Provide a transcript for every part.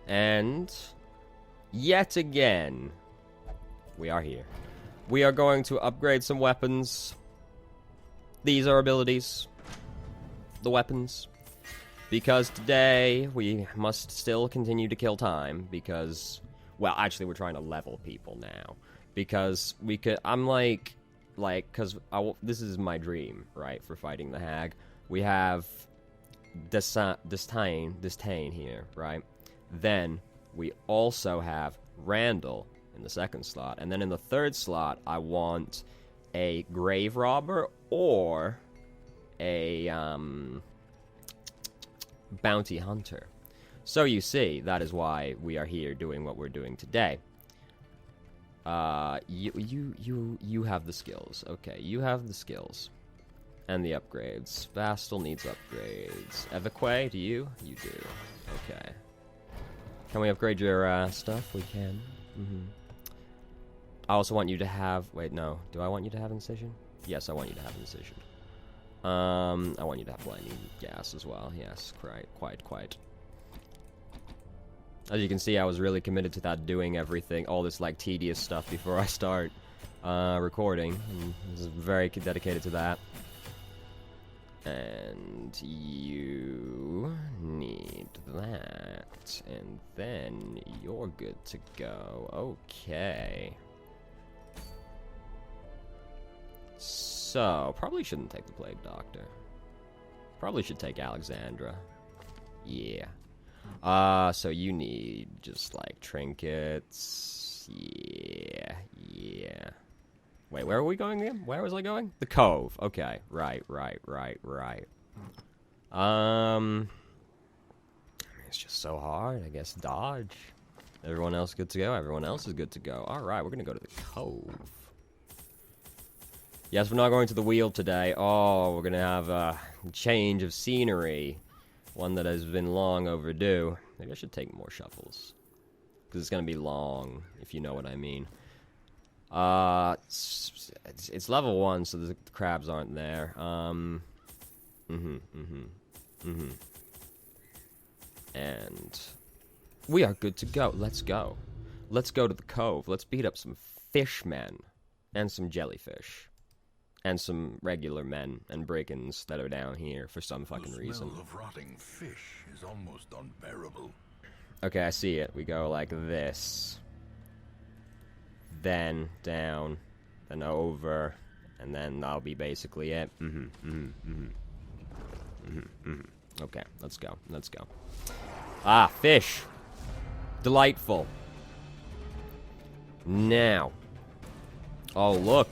And yet again, we are here. We are going to upgrade some weapons. These are abilities. The weapons. Because today, we must still continue to kill time. Because, well, actually, we're trying to level people now. Because we could, I'm like, because this is my dream, right, for fighting the hag. We have Disdain here, right? Then we also have Randall in the second slot. And then in the third slot, I want a Grave Robber or a Bounty Hunter. So you see, that is why we are here doing what we're doing today. You have the skills. Okay, you have the skills. And the upgrades. Vastal needs upgrades. Evaque, do you? You do. Okay. Can we upgrade your stuff? We can. I also want you to have... Wait, no. Do I want you to have Incision? Yes, I want you to have Incision. I want you to have Blinding Gas as well. Yes, quite. As you can see, I was really committed to that, doing everything, all this, like, tedious stuff before I start recording. I was very dedicated to that. And you need that. And then you're good to go. Okay. So, probably shouldn't take the Plague Doctor. Probably should take Alexandra. Yeah. So you need just, like, trinkets. Yeah. Wait, where are we going again? Where was I going? The Cove. Okay, right. It's just so hard. I guess dodge. Everyone else good to go? Everyone else is good to go. Alright, we're gonna go to the Cove. Yes, we're not going to the wheel today. Oh, we're gonna have a change of scenery. One that has been long overdue. Maybe I should take more shuffles. Because it's gonna be long, if you know what I mean. It's level 1, so the crabs aren't there. And we are good to go. Let's go. Let's go to the Cove. Let's beat up some fishmen and some jellyfish and some regular men and brigands that are down here for some fucking reason. The smell of rotting fish is almost unbearable. Okay, I see it. We go like this. Then down, then over, and then that'll be basically it. Okay, let's go. Ah, fish. Delightful. Now. Oh, look.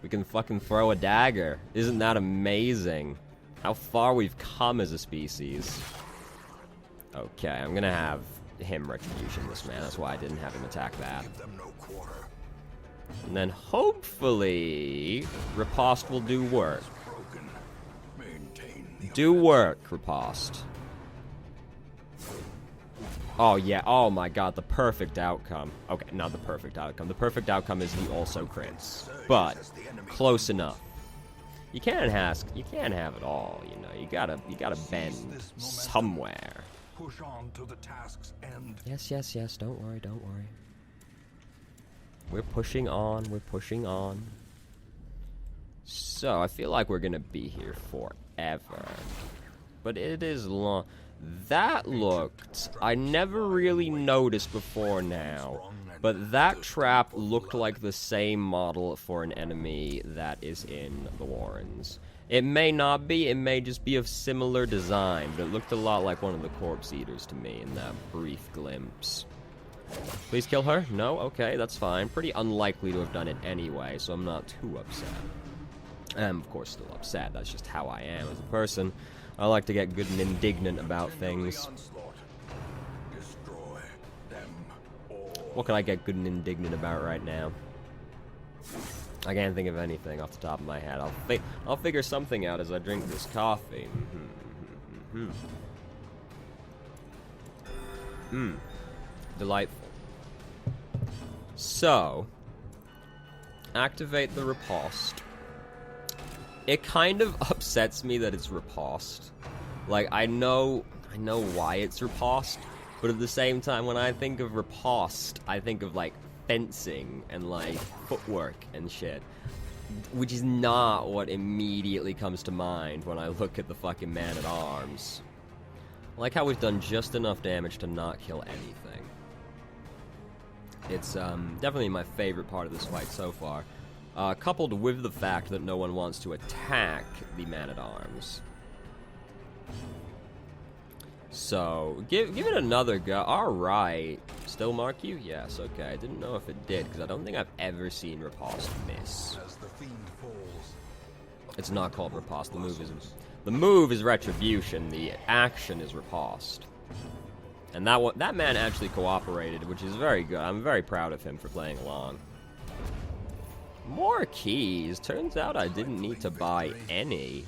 We can fucking throw a dagger. Isn't that amazing? How far we've come as a species. Okay, I'm gonna have him retribution this man. That's why I didn't have him attack that. And then hopefully Riposte will do work. Do work, Riposte. Oh yeah, oh my god, the perfect outcome. Okay, not the perfect outcome. The perfect outcome is he also crits. But close enough. You can't have it all, you know. You gotta bend somewhere. Push on to the task's end. Yes, don't worry. We're pushing on. So, I feel like we're gonna be here forever. But it is long. That looked... I never really noticed before now. But that trap looked like the same model for an enemy that is in the Warrens. It may not be, it may just be of similar design, but it looked a lot like one of the Corpse Eaters to me in that brief glimpse. Please kill her? No? Okay, that's fine. Pretty unlikely to have done it anyway, so I'm not too upset. I'm, of course, still upset. That's just how I am as a person. I like to get good and indignant about things. What can I get good and indignant about right now? I can't think of anything off the top of my head. I'll figure something out as I drink this coffee. Delightful. So, activate the riposte. It kind of upsets me that it's riposte. Like, I know why it's riposte, But at the same time, when I think of riposte, I think of, like, fencing and, like, footwork and shit. Which is not what immediately comes to mind when I look at the fucking man-at-arms. I like how we've done just enough damage to not kill anything. It's definitely my favorite part of this fight so far. Coupled with the fact that no one wants to attack the man-at-arms. So, give it another go. Alright. Still mark you? Yes, okay. I didn't know if it did, because I don't think I've ever seen riposte miss. As the fiend falls, It's not called riposte. The move is retribution. The action is riposte. And that man actually cooperated, which is very good. I'm very proud of him for playing along. More keys. Turns out I didn't need to buy any.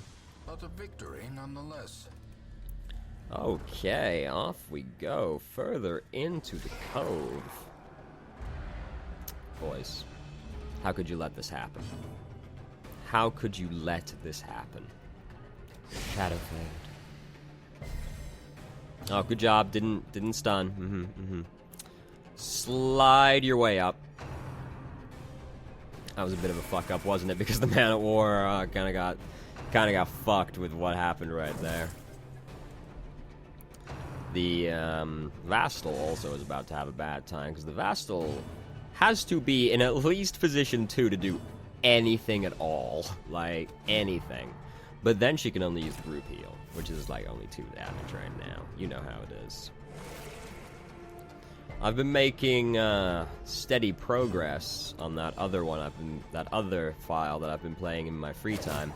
but a victory nonetheless. Okay, off we go. Further into the cove. Boys, how could you let this happen? How could you let this happen? Shadowfade. Oh, good job. Didn't stun. Slide your way up. That was a bit of a fuck up, wasn't it? Because the man at war kind of got fucked with what happened right there. The Vastal also is about to have a bad time because the Vastal has to be in at least position 2 to do anything at all, like anything. But then she can only use the group heal, which is like only 2 damage right now. You know how it is. I've been making steady progress on that other one. That other file that I've been playing in my free time,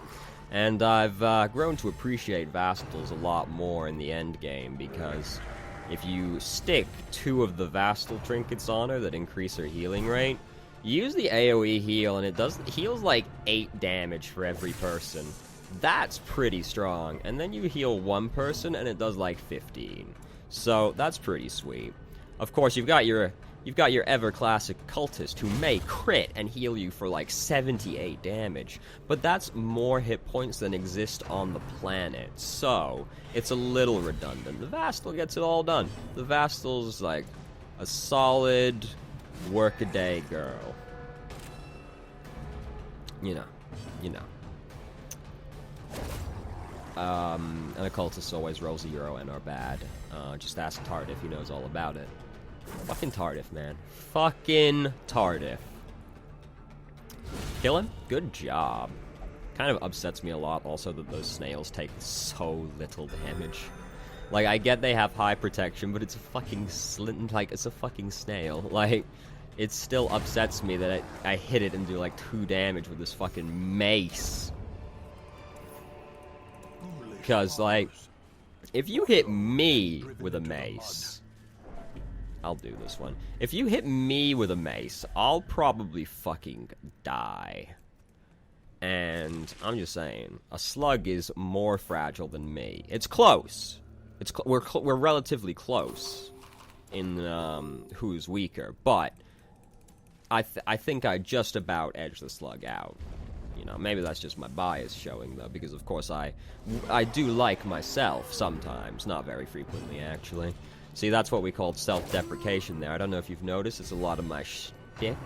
and I've grown to appreciate Vastals a lot more in the end game because if you stick 2 of the Vastal trinkets on her that increase her healing rate, you use the AoE heal and it heals like 8 damage for every person. That's pretty strong. And then you heal 1 person and it does like 15. So that's pretty sweet. Of course, you've got your ever classic cultist who may crit and heal you for like 78 damage, but that's more hit points than exist on the planet, so it's a little redundant. The Vastal gets it all done. The Vastal's like a solid workaday girl. You know. And occultists always rolls a euro and are bad. Just ask Tardif, he knows all about it. Fucking Tardif, man. Fucking Tardif. Kill him? Good job. Kind of upsets me a lot also that those snails take so little damage. Like, I get they have high protection, but it's a fucking it's a fucking snail. Like, it still upsets me that I hit it and do like 2 damage with this fucking mace. Because, like, if you hit me with a mace... I'll do this one. If you hit me with a mace, I'll probably fucking die. And I'm just saying, a slug is more fragile than me. It's close. We're relatively close in who's weaker, but I think I just about edge the slug out. You know, maybe that's just my bias showing, though, because of course I do like myself sometimes, not very frequently, actually. See, that's what we called self-deprecation there. I don't know if you've noticed, it's a lot of my shtick.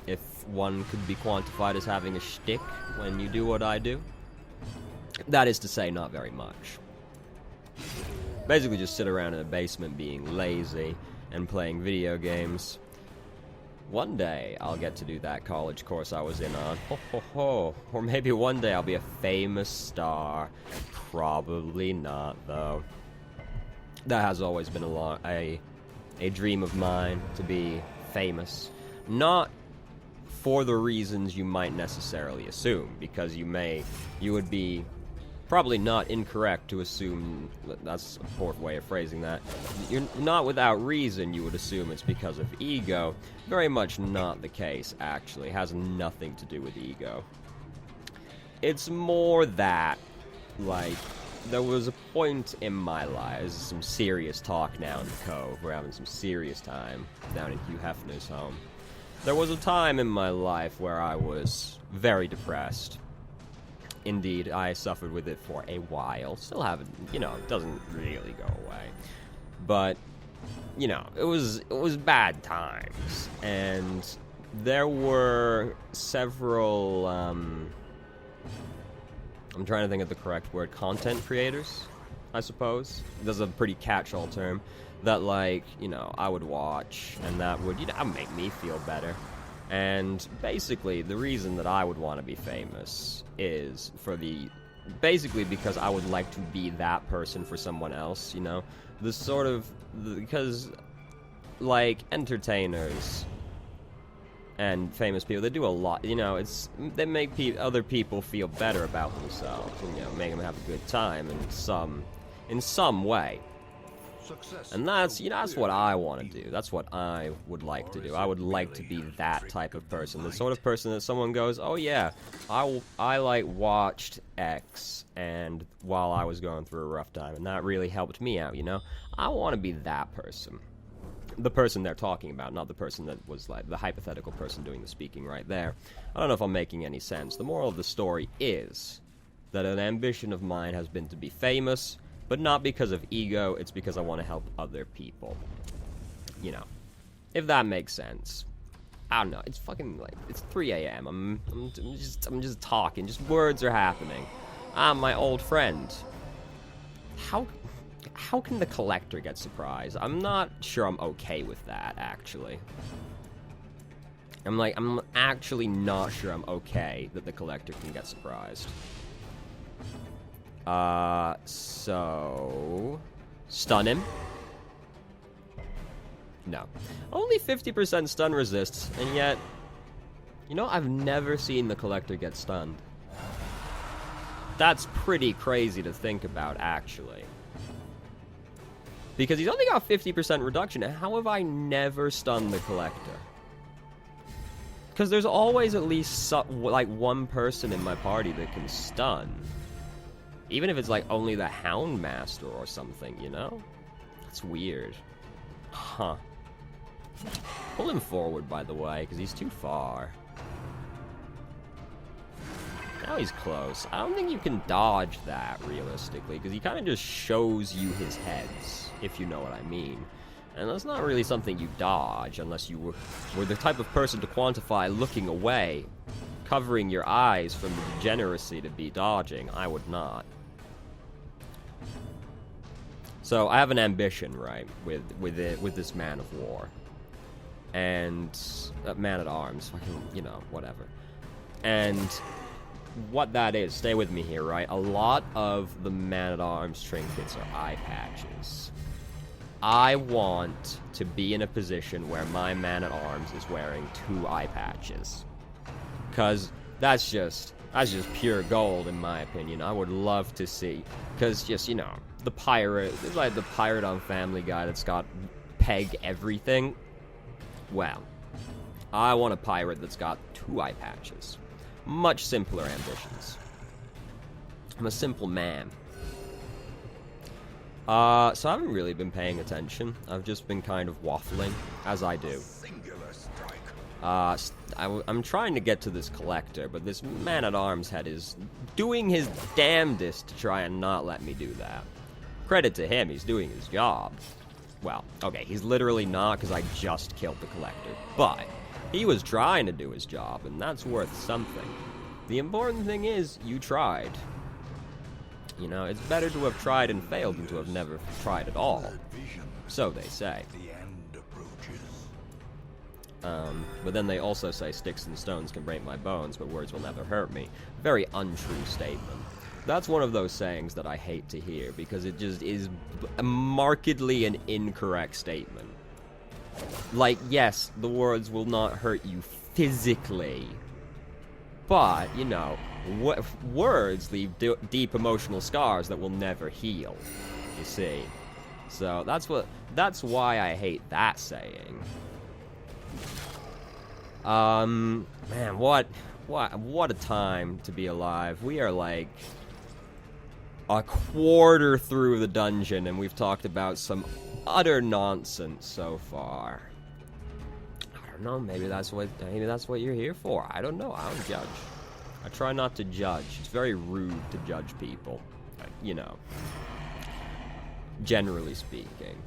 If one could be quantified as having a shtick when you do what I do. That is to say, not very much. Basically just sit around in a basement being lazy and playing video games. One day, I'll get to do that college course I was in on. Ho, ho, ho. Or maybe one day I'll be a famous star. Probably not, though. That has always been a dream of mine, to be famous. Not for the reasons you might necessarily assume, because you would be probably not incorrect to assume, that's a poor way of phrasing that, you're not without reason you would assume it's because of ego. Very much not the case, actually. It has nothing to do with ego. It's more that, like, there was a point in my life, this is some serious talk now in the Cove, we're having some serious time down in Hugh Hefner's home. There was a time in my life where I was very depressed. Indeed, I suffered with it for a while. Still haven't, you know, it doesn't really go away. But you know, it was bad times, and there were several, I'm trying to think of the correct word, content creators, I suppose. That's a pretty catch-all term, that, like, you know, I would watch, and that would, you know, make me feel better. And basically, the reason that I would want to be famous is basically because I would like to be that person for someone else, you know? Because, like, entertainers and famous people, they do a lot, you know, they make other people feel better about themselves, and, you know, make them have a good time in some way. And that's, you know, that's what I want to do. That's what I would like to do. I would like to be that type of person. The sort of person that someone goes, oh yeah, I like watched X and while I was going through a rough time, and that really helped me out, you know? I want to be that person. The person they're talking about, not the person that was like the hypothetical person doing the speaking right there. I don't know if I'm making any sense. The moral of the story is that an ambition of mine has been to be famous, but not because of ego, it's because I want to help other people. You know, if that makes sense. I don't know, it's fucking, like, it's 3 a.m. I'm just talking, just words are happening. My old friend. How can the collector get surprised? I'm not sure I'm okay with that, actually. I'm actually not sure I'm okay that the collector can get surprised. So... Stun him? No. Only 50% stun resists, and yet... You know, I've never seen the collector get stunned. That's pretty crazy to think about, actually. Because he's only got 50% reduction, and how have I never stunned the collector? Because there's always at least, like, one person in my party that can stun. Even if it's, like, only the Houndmaster or something, you know? That's weird. Huh. Pull him forward, by the way, because he's too far. Now he's close. I don't think you can dodge that, realistically, because he kind of just shows you his heads, if you know what I mean. And that's not really something you dodge, unless you were the type of person to quantify looking away, covering your eyes from the degeneracy to be dodging. I would not. So I have an ambition, right, with this man of war, and man at arms, fucking, you know, whatever. And what that is, stay with me here, right? A lot of the man at arms trinkets are eye patches. I want to be in a position where my man at arms is wearing 2 eye patches, because that's just pure gold, in my opinion. I would love to see, because just, you know, the pirate, it's like the pirate on Family Guy that's got peg everything. Well, I want a pirate that's got 2 eye patches. Much simpler ambitions. I'm a simple man. So I haven't really been paying attention. I've just been kind of waffling, as I do. I'm trying to get to this collector, but this man-at-arms head is doing his damnedest to try and not let me do that. Credit to him, he's doing his job. Well, okay, he's literally not, because I just killed the collector. But he was trying to do his job, and that's worth something. The important thing is, you tried. You know, it's better to have tried and failed than to have never tried at all. So they say. But then they also say sticks and stones can break my bones, but words will never hurt me. Very untrue statement. That's one of those sayings that I hate to hear, because it just is markedly an incorrect statement. Like, yes, the words will not hurt you physically, but, you know, words leave deep emotional scars that will never heal, you see. So that's why I hate that saying. Man, what a time to be alive. We are like a quarter through the dungeon, and we've talked about some utter nonsense so far. I don't know, maybe that's what you're here for. I don't know. I don't judge. I try not to judge. It's very rude to judge people, you know, generally speaking.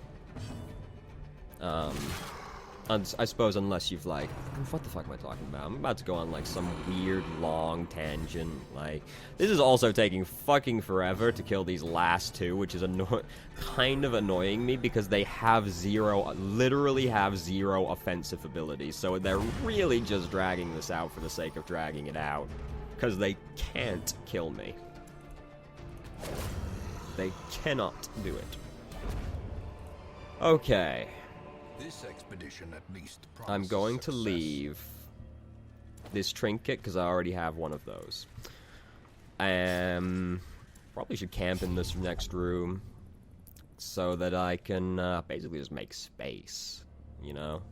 I suppose unless you've, like... What the fuck am I talking about? I'm about to go on, like, some weird, long tangent. Like, this is also taking fucking forever to kill these last two, which is kind of annoying me, because they have literally have zero offensive abilities. So they're really just dragging this out for the sake of dragging it out. Because they can't kill me. They cannot do it. Okay. This expedition at least I'm going to success. leave this trinket because I already have one of those. Probably should camp in this next room so that I can basically just make space, you know,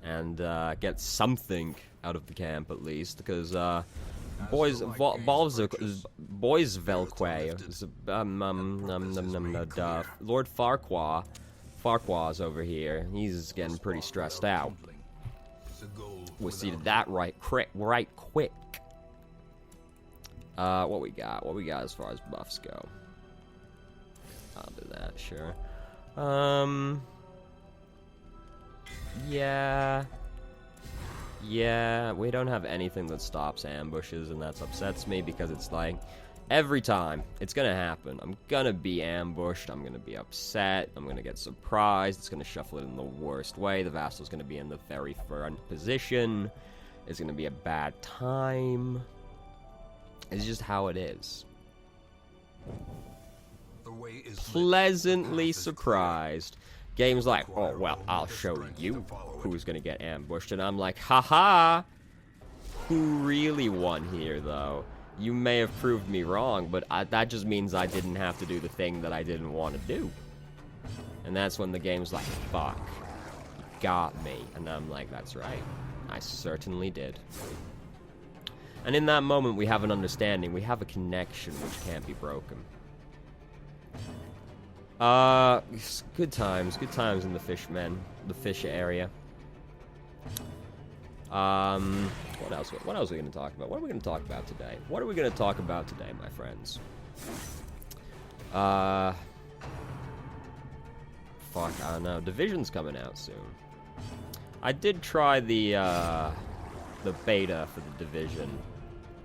and get something out of the camp at least, because Boys Velquay, Lord Farquaad's over here. He's getting pretty stressed out. We see that right quick. What we got? What we got as far as buffs go? I'll do that, sure. Yeah, we don't have anything that stops ambushes, and that upsets me, because it's like, every time it's gonna happen, I'm gonna be ambushed, I'm gonna be upset, I'm gonna get surprised, it's gonna shuffle it in the worst way, the vassal's gonna be in the very front position, it's gonna be a bad time. It's just how it is. The way is Pleasantly surprised. Game's like, oh, well, I'll show you who's gonna get ambushed. And I'm like, haha! Who really won here, though? You may have proved me wrong, but that just means I didn't have to do the thing that I didn't want to do. And that's when the game's like, fuck, you got me. And I'm like, that's right. I certainly did. And in that moment, we have an understanding. We have a connection which can't be broken. Good times in the fish area. What else are we going to talk about? What are we going to talk about today? What are we going to talk about today, my friends? Fuck, I don't know. Division's coming out soon. I did try the beta for the Division,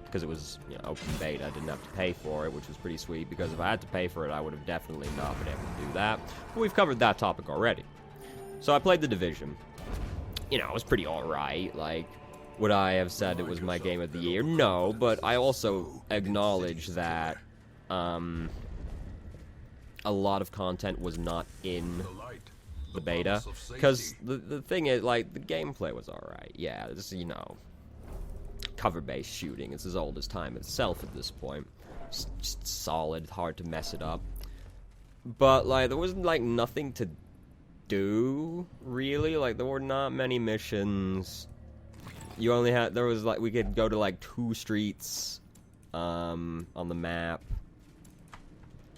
because it was, you know, open beta. I didn't have to pay for it, which was pretty sweet, because if I had to pay for it, I would have definitely not been able to do that. But we've covered that topic already. So I played the Division. You know, it was pretty alright. Like, would I have said it was my game of the year? No, but I also acknowledge that a lot of content was not in the beta, because the thing is, like, the gameplay was alright. Yeah, it's, you know, cover-based shooting. It's as old as time itself at this point. It's just solid, hard to mess it up. But, like, there wasn't, like, nothing to do, really. Like, there were not many missions. You only had, there was, like, we could go to, like, 2 streets, on the map.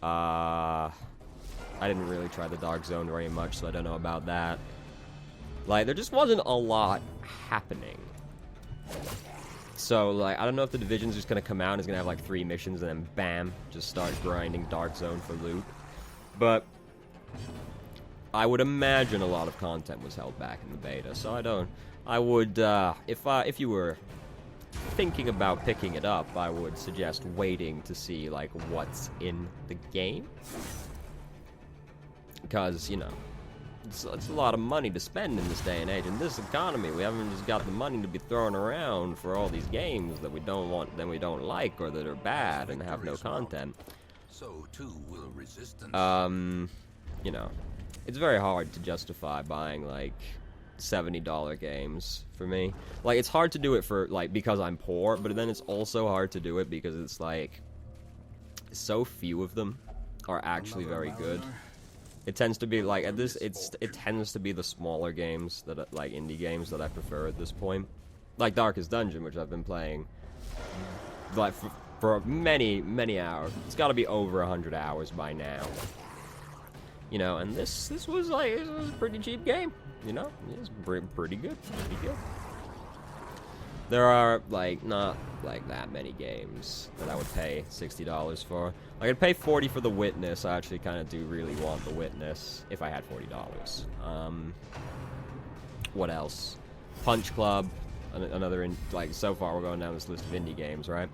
I didn't really try the Dark Zone very much, so I don't know about that. Like, there just wasn't a lot happening. So, like, I don't know if the Division's just gonna come out and it's gonna have, like, 3 missions and then, bam, just start grinding Dark Zone for loot. But I would imagine a lot of content was held back in the beta, so I would, if you were thinking about picking it up, I would suggest waiting to see, like, what's in the game. Because, you know, it's a lot of money to spend in this day and age. In this economy, we haven't just got the money to be thrown around for all these games that we don't want, that we don't like, or that are bad and have no content. So too will resistance. You know, it's very hard to justify buying, like, $70 games for me. Like, it's hard to do it for, like, because I'm poor, but then it's also hard to do it because it's, like, so few of them are actually very good. It tends to be, like, at this, it tends to be the smaller games, that, like, indie games that I prefer at this point. Like Darkest Dungeon, which I've been playing, like, for many, many hours. It's got to be over 100 hours by now. You know, and this was, like, it was a pretty cheap game, you know? It was pretty good, pretty good. There are, like, not, like, that many games that I would pay $60 for. I could pay $40 for The Witness. I actually kind of do really want The Witness if I had $40. What else? Punch Club. Another, like, so far we're going down this list of indie games, right?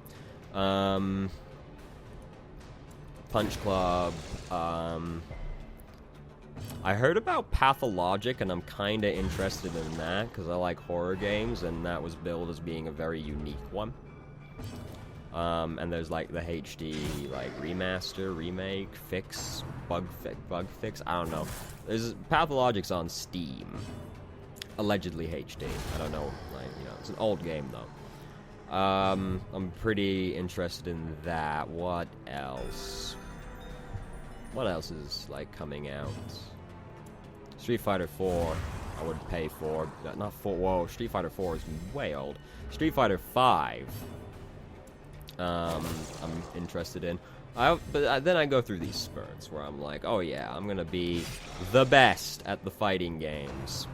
Punch Club. I heard about Pathologic, and I'm kind of interested in that, because I like horror games, and that was billed as being a very unique one. And there's, like, the HD, like, remaster, remake, bug fix, I don't know. There's Pathologic's on Steam. Allegedly HD. I don't know, like, you know, it's an old game, though. I'm pretty interested in that. What else? What else is, like, coming out? Street Fighter 4, I would pay for. Not 4, whoa, Street Fighter 4 is way old. Street Fighter 5, I'm interested in. But then I go through these spurts where I'm like, oh yeah, I'm gonna be the best at the fighting games.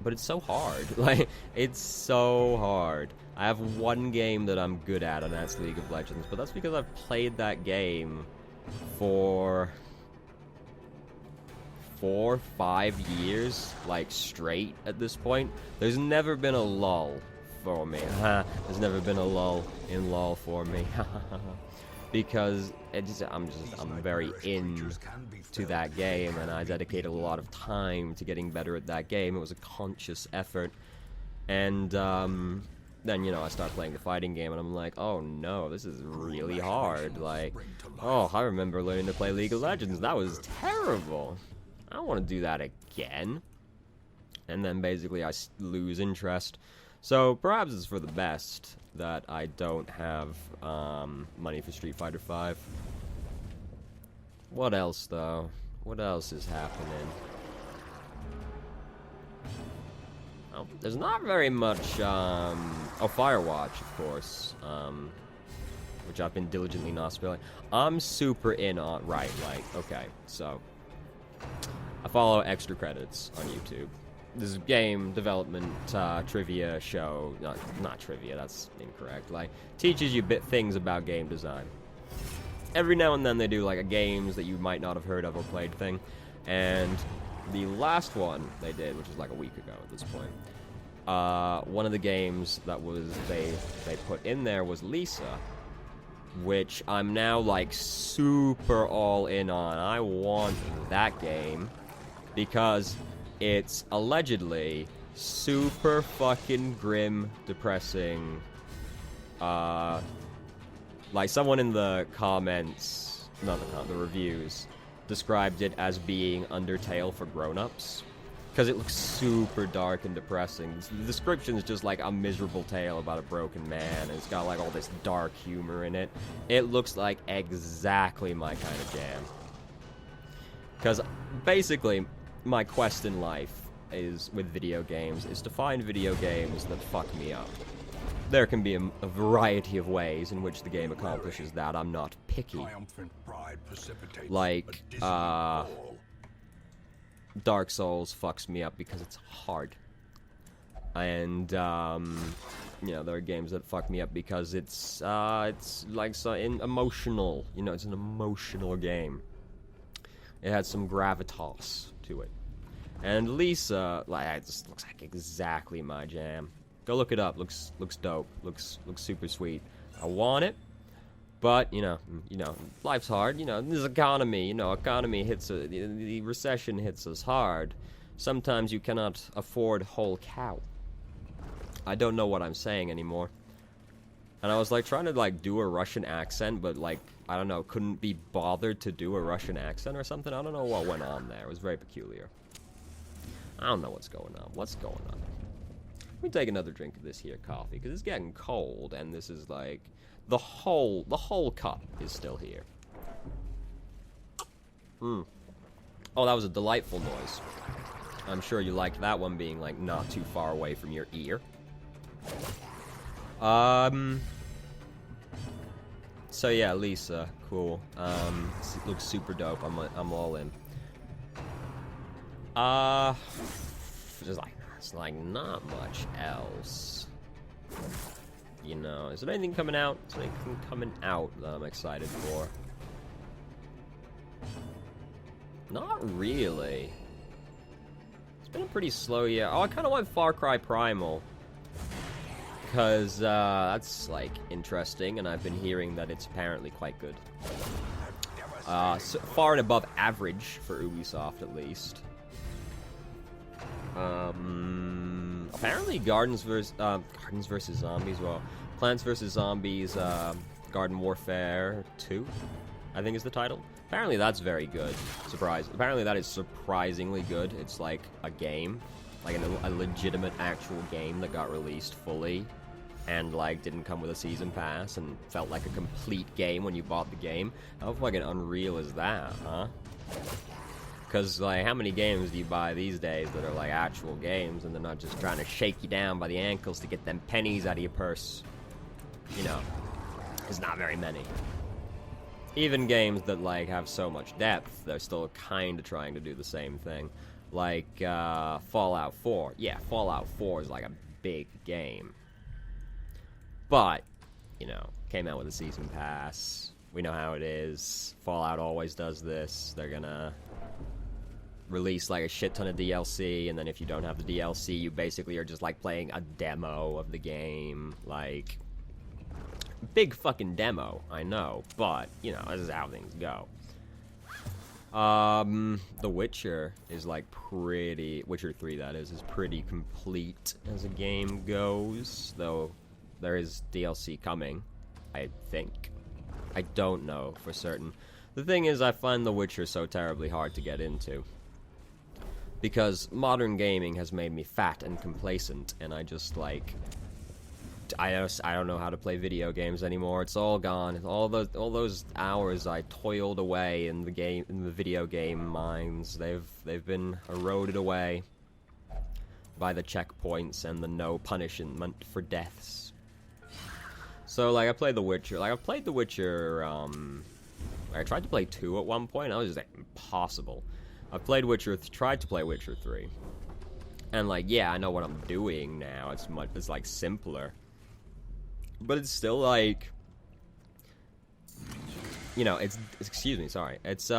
But it's so hard. Like, it's so hard. I have one game that I'm good at, and that's League of Legends. But that's because I've played that game for 4, 5 years, like, straight at this point. There's never been a lull for me. There's never been a lull in LOL for me. Because I'm very into that game, and I dedicated a lot of time to getting better at that game. It was a conscious effort. And then, you know, I start playing the fighting game, and I'm like, oh no, this is really hard. Like, oh, I remember learning to play League of Legends. That was terrible. I don't want to do that again. And then basically I lose interest. So perhaps it's for the best that I don't have money for Street Fighter 5. What else, though? What else is happening? Oh, there's not very much, oh, Firewatch, of course, which I've been diligently not spilling. I'm super in on, right, like, okay, so, I follow Extra Credits on YouTube. This is game development trivia show. Not trivia, that's incorrect. Like, teaches you things about game design. Every now and then they do like a games that you might not have heard of or played thing. And the last one they did, which was like a week ago at this point, one of the games that was they put in there was Lisa, which I'm now like super all in on. I want that game because it's allegedly super fucking grim, depressing. Like someone in the comments, not the reviews, described it as being Undertale for grown-ups. Because it looks super dark and depressing. The description is just like a miserable tale about a broken man, and it's got like all this dark humor in it. It looks like exactly my kind of jam. Because basically, my quest in life is with video games is to find video games that fuck me up. There can be a variety of ways in which the game accomplishes that. I'm not picky. Like, Dark Souls fucks me up because it's hard. And, you know, there are games that fuck me up because it's like emotional. You know, it's an emotional game. It has some gravitas to it. And Lisa, like, it just looks like exactly my jam. Go look it up. Looks dope. Looks super sweet. I want it, but you know, life's hard. You know, this economy. You know, economy hits the recession hits us hard. Sometimes you cannot afford whole cow. I don't know what I'm saying anymore. And I was like trying to like do a Russian accent, but like I don't know, couldn't be bothered to do a Russian accent or something. I don't know what went on there. It was very peculiar. I don't know what's going on. What's going on? Let me take another drink of this here coffee, because it's getting cold, and this is like, the whole cup is still here. Oh, that was a delightful noise. I'm sure you liked that one being, like, not too far away from your ear. So yeah, Lisa, cool. It looks super dope. I'm all in. Just like, it's like not much else. You know, is there anything coming out? Is there anything coming out that I'm excited for? Not really. It's been a pretty slow year. Oh, I kind of want Far Cry Primal. Because, that's, like, interesting, and I've been hearing that it's apparently quite good. So far and above average for Ubisoft, at least. Apparently Gardens vs. Zombies, well, Plants vs. Zombies, Garden Warfare 2, I think is the title. Apparently that's very good. Apparently that is surprisingly good. It's like a game, like a legitimate actual game that got released fully, and like didn't come with a season pass, and felt like a complete game when you bought the game. How fucking unreal is that, huh? Because, like, how many games do you buy these days that are, like, actual games, and they're not just trying to shake you down by the ankles to get them pennies out of your purse? You know, there's not very many. Even games that, like, have so much depth, they're still kind of trying to do the same thing. Like, Fallout 4. Yeah, Fallout 4 is, like, a big game. But, you know, came out with a season pass. We know how it is. Fallout always does this. They're gonna release like a shit ton of DLC, and then if you don't have the DLC, you basically are just like playing a demo of the game. Like, big fucking demo, I know, but you know, this is how things go. The Witcher is like pretty, Witcher 3 that is pretty complete as a game goes, though there is DLC coming, I think. I don't know for certain. The thing is, I find The Witcher so terribly hard to get into, because modern gaming has made me fat and complacent, and I just, like, I don't know how to play video games anymore. It's all gone. All those hours I toiled away in the video game mines, they've been eroded away by the checkpoints and the no punishment for deaths. So, like, I played The Witcher. Like, I've played The Witcher, I tried to play 2 at one point. I was just like, impossible. I've played tried to play Witcher 3. And, like, yeah, I know what I'm doing now. It's like, simpler. But it's still, like, you know, excuse me, sorry. It's,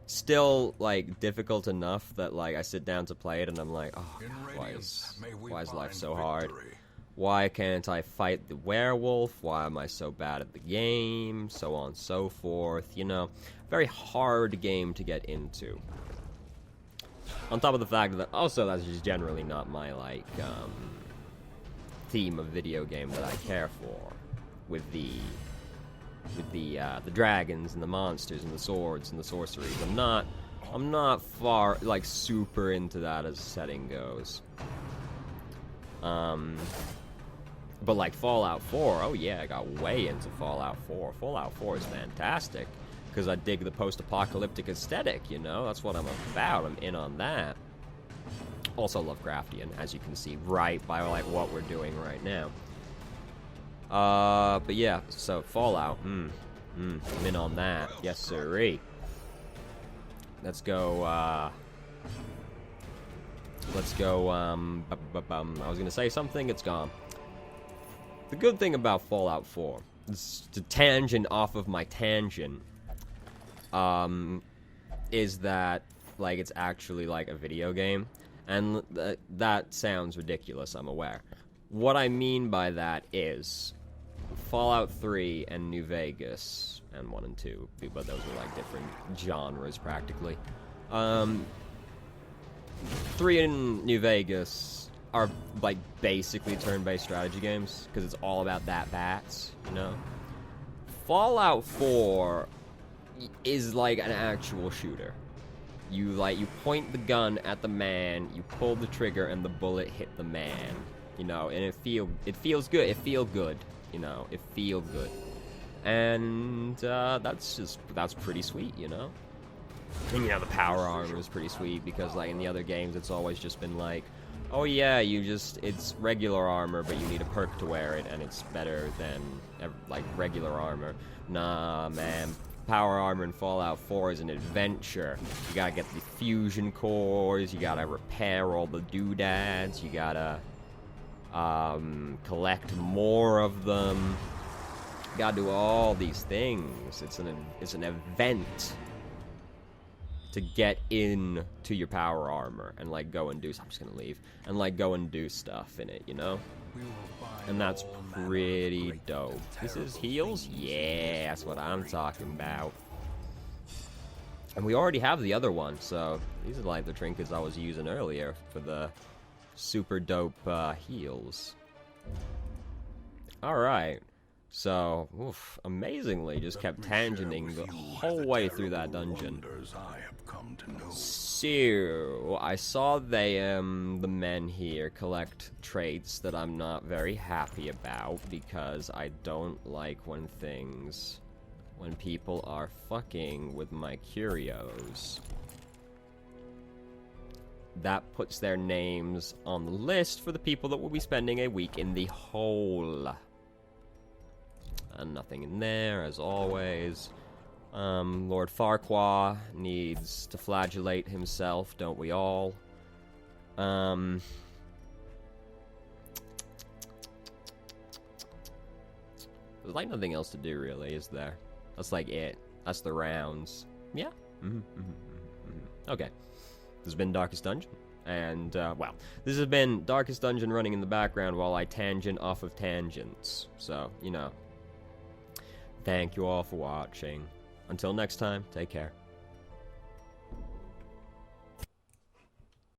still, like, difficult enough that, like, I sit down to play it and I'm like, oh, God, why is life so hard? Why can't I fight the werewolf? Why am I so bad at the game? So on and so forth. You know, very hard game to get into. On top of the fact that also that's just generally not my, like, theme of video game that I care for. With the dragons and the monsters and the swords and the sorceries. I'm not far, like, super into that as setting goes. But like Fallout 4, oh yeah, I got way into Fallout 4. Fallout 4 is fantastic, because I dig the post-apocalyptic aesthetic, you know? That's what I'm about, I'm in on that. Also Lovecraftian, as you can see, right by like what we're doing right now. But yeah, so Fallout, I'm in on that, yes sirree. Let's go, I was gonna say something, it's gone. The good thing about Fallout 4, is to tangent off of my tangent, is that, like, it's actually, like, a video game, and that sounds ridiculous, I'm aware. What I mean by that is, Fallout 3 and New Vegas, and 1 and 2, but those are, like, different genres, practically. 3 and New Vegas are, like, basically turn-based strategy games, because it's all about that bats, you know? Fallout 4 is, like, an actual shooter. You point the gun at the man, you pull the trigger, and the bullet hit the man, you know? And it feels good. It feel good, you know? It feel good. And, that's pretty sweet, you know? And, you know, the power armor is pretty sweet, because, like, in the other games, it's always just been, like, oh yeah, it's regular armor, but you need a perk to wear it, and it's better than, like, regular armor. Nah, man. Power armor in Fallout 4 is an adventure. You gotta get the fusion cores, you gotta repair all the doodads, you gotta collect more of them. Gotta do all these things. It's an event to get in to your power armor and like go and do. I'm just gonna leave and like go and do stuff in it, you know. And that's pretty dope. This is heals? Yeah, that's what I'm talking about. And we already have the other one, so these are like the trinkets I was using earlier for the super dope heals. Alright. So, oof, amazingly, just kept tangenting the whole way through that dungeon. So, I saw the men here collect traits that I'm not very happy about, because I don't like when people are fucking with my curios. That puts their names on the list for the people that will be spending a week in the hole. And nothing in there, as always. Lord Farquaad needs to flagellate himself, don't we all? There's like nothing else to do, really, is there? That's like it. That's the rounds. Yeah? Okay. This has been Darkest Dungeon. And, well, this has been Darkest Dungeon running in the background while I tangent off of tangents. So, you know. Thank you all for watching. Until next time, take care.